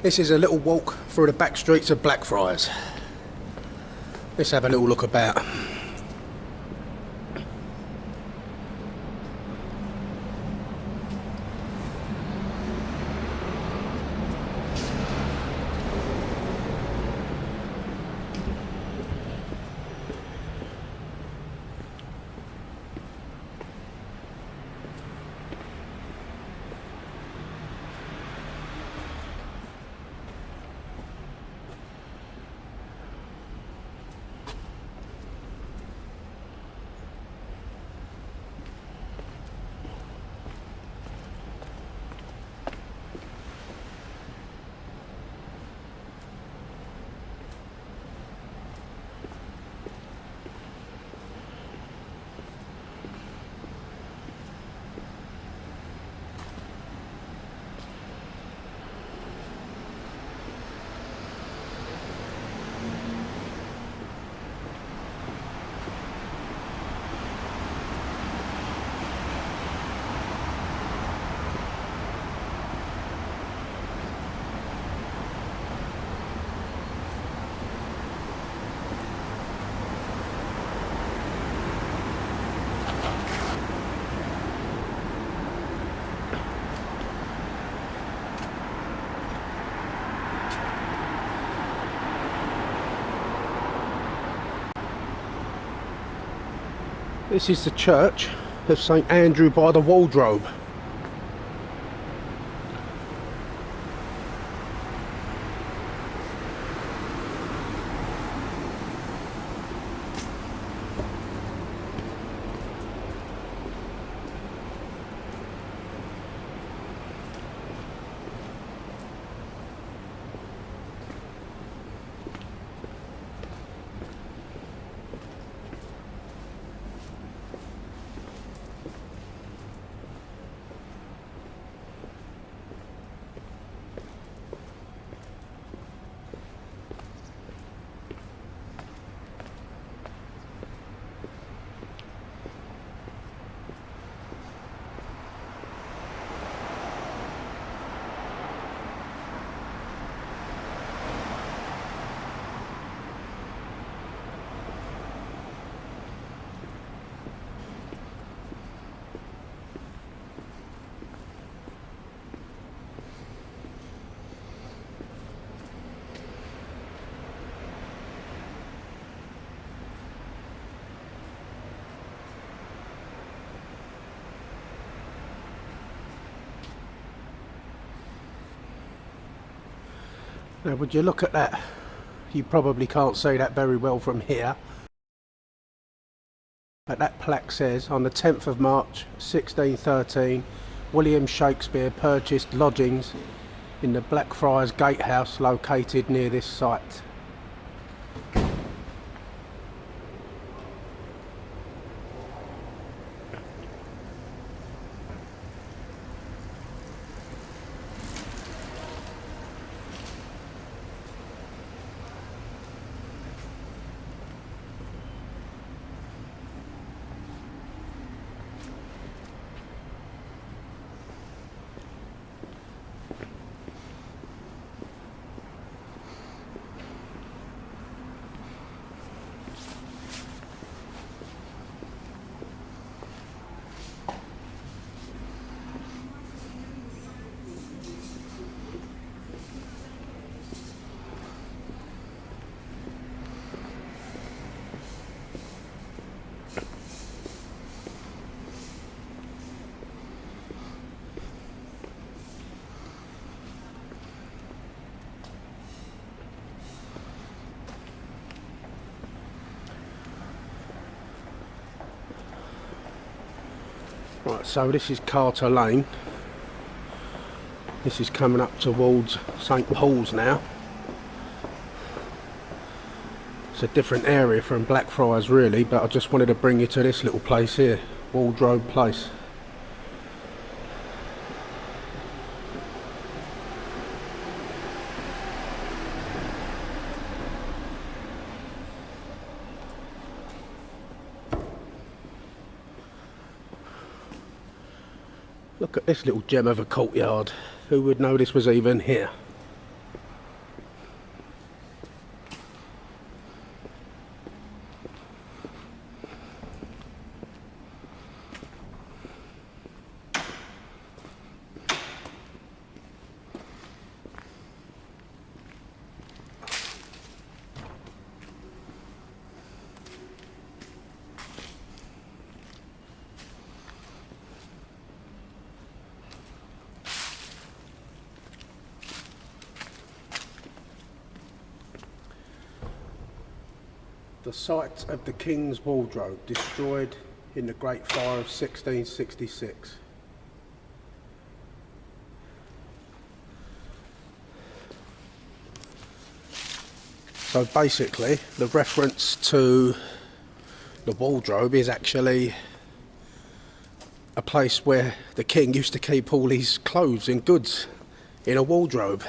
This is a little walk through the back streets of Blackfriars. Let's have a little look about. This is the church of St Andrew by the Wardrobe. Now would you look at that? You probably can't see that very well from here. But that plaque says, on the 10th of March 1613, William Shakespeare purchased lodgings in the Blackfriars Gatehouse located near this site. Right, so this is Carter Lane. This is coming up towards St Paul's now. It's a different area from Blackfriars really, but I just wanted to bring you to this little place here, Wardrobe Place. Look at this little gem of a courtyard. Who would know this was even here? The site of the King's Wardrobe, destroyed in the Great Fire of 1666. So basically, the reference to the wardrobe is actually a place where the king used to keep all his clothes and goods in a wardrobe.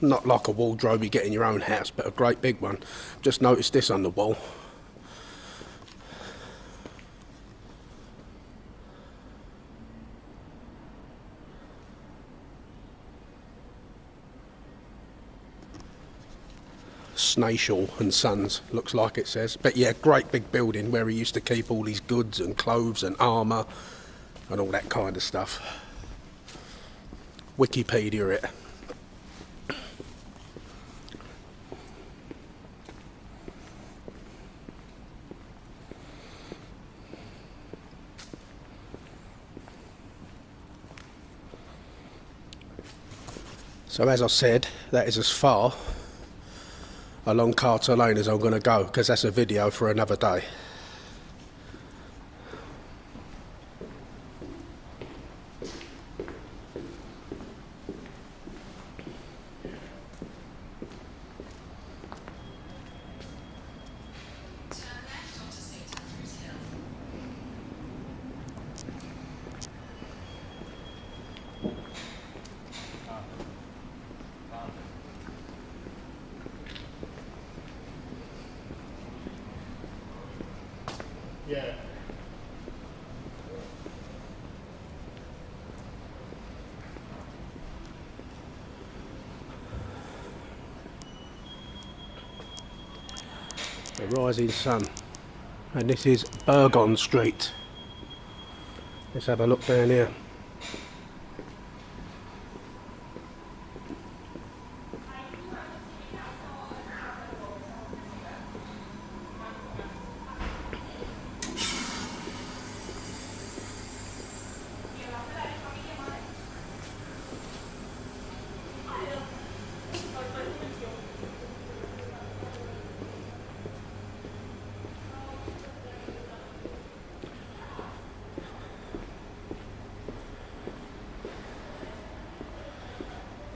Not like a wardrobe you get in your own house, but a great big one. Just noticed this on the wall. Snayshaw and Sons, looks like it says. But yeah, great big building where he used to keep all his goods and clothes and armour and all that kind of stuff. Wikipedia it. So as I said, that is as far along Carter Lane as I'm going to go, because that's a video for another day. Yeah. The rising sun, and this is Bergon Street. Let's have a look down here.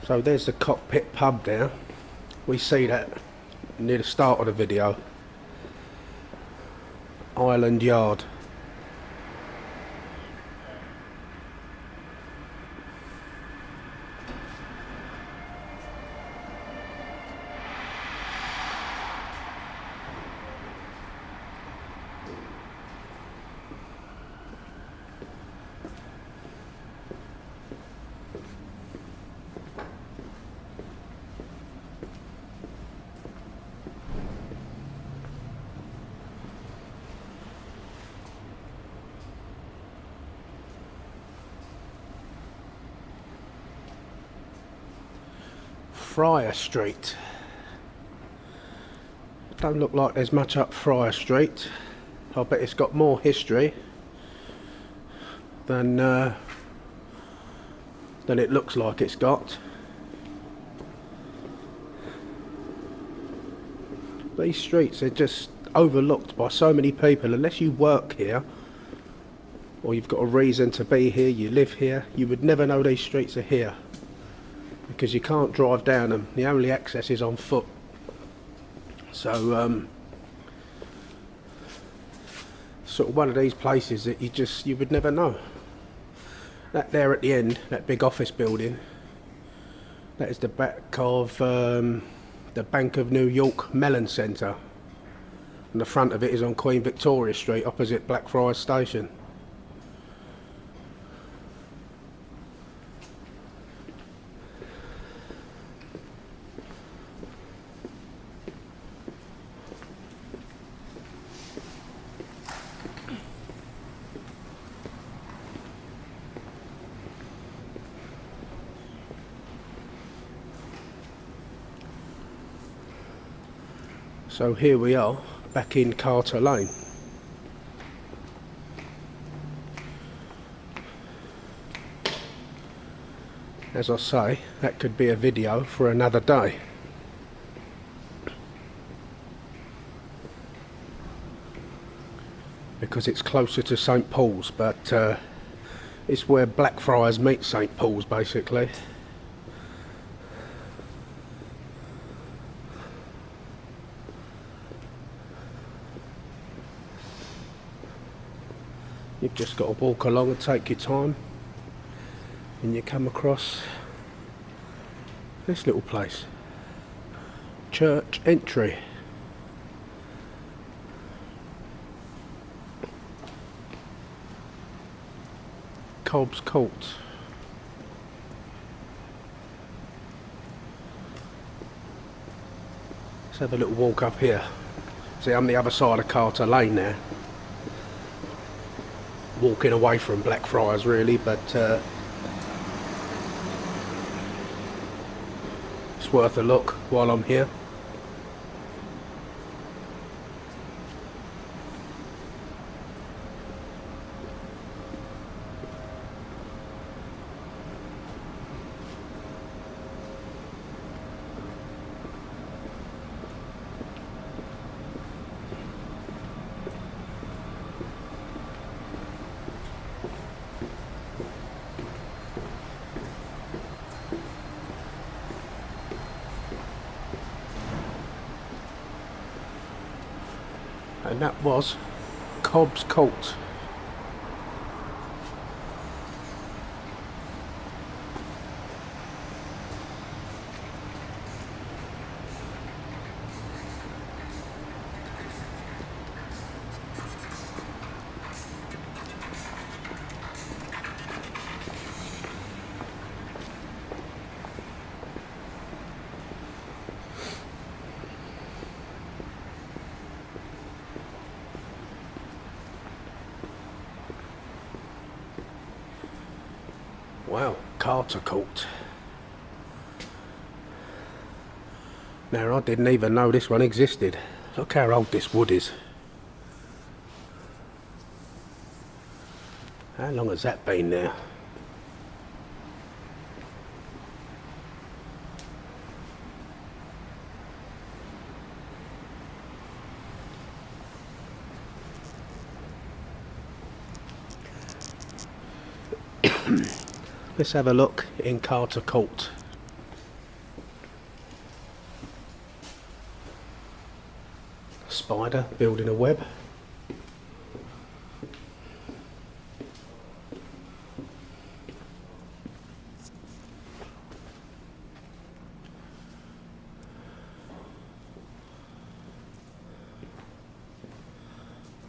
So there's the Cockpit pub there. We see that near the start of the video. Island Yard. Friar Street. Don't look like there's much up Friar Street. I bet it's got more history than it looks like it's got. These streets are just overlooked by so many people. Unless you work here or you've got a reason to be here, you live here, you would never know these streets are here, because you can't drive down them. The only access is on foot. So sort of one of these places that you would never know. That there at the end, that big office building, that is the back of the Bank of New York Mellon Centre, and the front of it is on Queen Victoria Street opposite Blackfriars station. So here we are, back in Carter Lane. As I say, that could be a video for another day. because it's closer to St Paul's, but it's where Blackfriars meet St Paul's basically. You've just got to walk along and take your time, and you come across this little place, Church Entry. Cobb's Court. Let's have a little walk up here. See, I'm the other side of Carter Lane now. Walking away from Blackfriars really, but it's worth a look while I'm here. And that was Cobb's Court. Wow, Carter Court. Now, I didn't even know this one existed. Look how old this wood is. How long has that been there? Let's have a look in Carter Court. Spider building a web.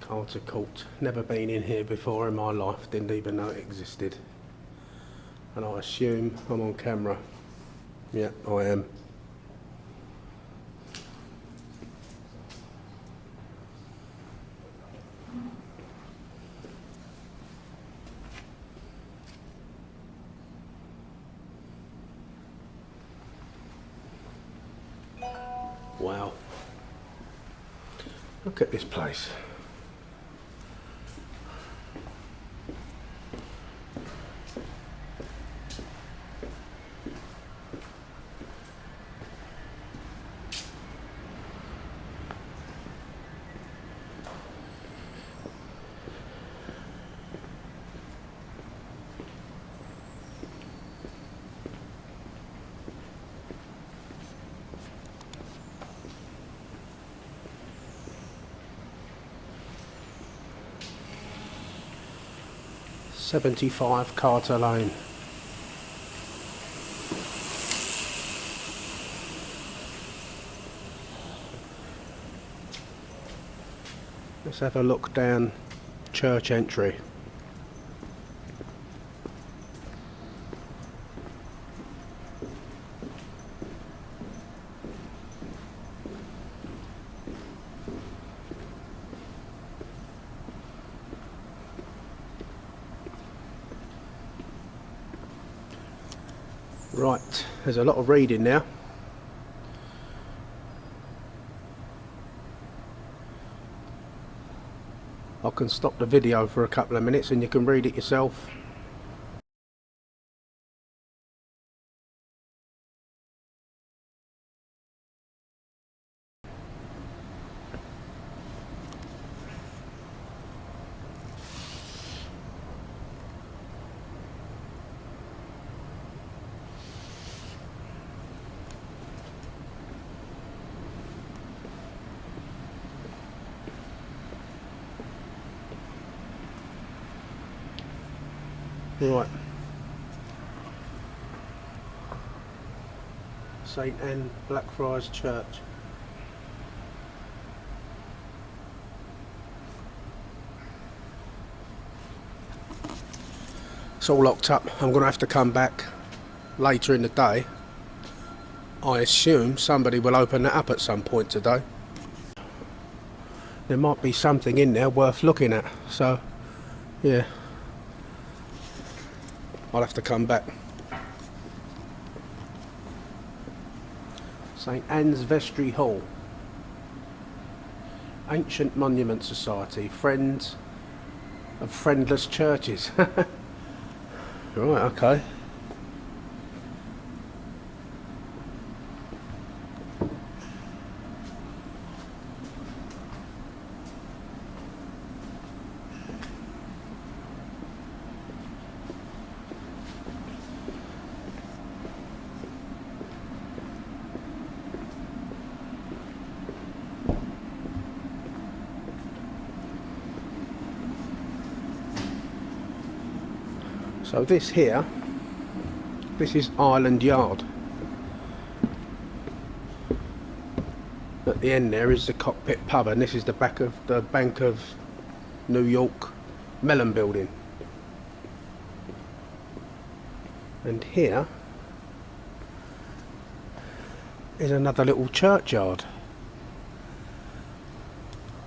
Carter Court. Never been in here before in my life. Didn't even know it existed. And I assume I'm on camera. Yeah, I am. Wow. Look at this place. '75 Carter Lane. Let's have a look down Church Entry. Right, there's a lot of reading now. I can stop the video for a couple of minutes and you can read it yourself. Right. St Anne Blackfriars Church. It's all locked up. I'm going to have to come back later in the day. I assume somebody will open that up at some point today. There might be something in there worth looking at, so yeah, I'll have to come back. St Anne's Vestry Hall, Ancient Monument Society, Friends of Friendless Churches. Right, okay. So this here, this is Island Yard. At the end there is the Cockpit Pub, and this is the back of the Bank of New York Mellon building. And here is another little churchyard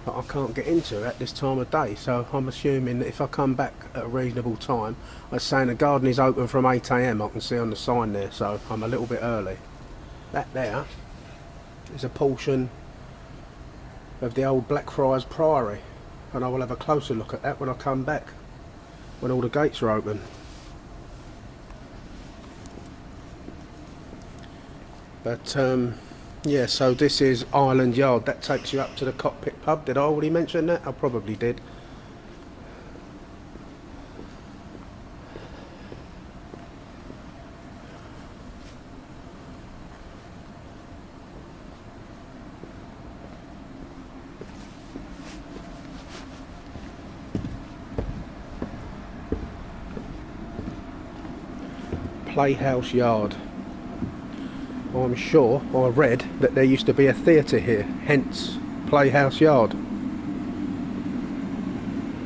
that I can't get into at this time of day, so I'm assuming that if I come back at a reasonable time, I was saying the garden is open from 8 AM, I can see on the sign there, so I'm a little bit early. That there is a portion of the old Blackfriars Priory, and I will have a closer look at that when I come back, when all the gates are open. But yeah, so this is Island Yard. That takes you up to the Cockpit Pub. Did I already mention that? I probably did. Playhouse Yard. I'm sure I read that there used to be a theatre here, hence Playhouse Yard.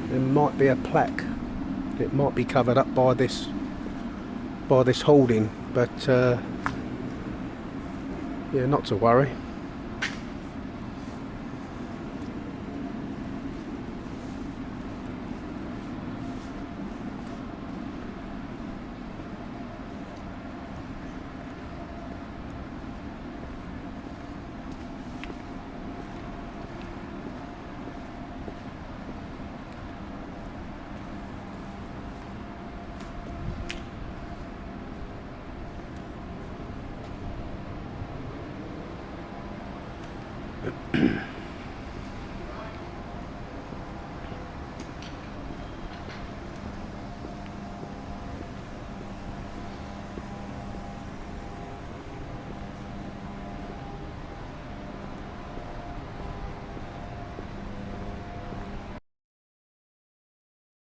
There might be a plaque. It might be covered up by this hoarding, but yeah, not to worry.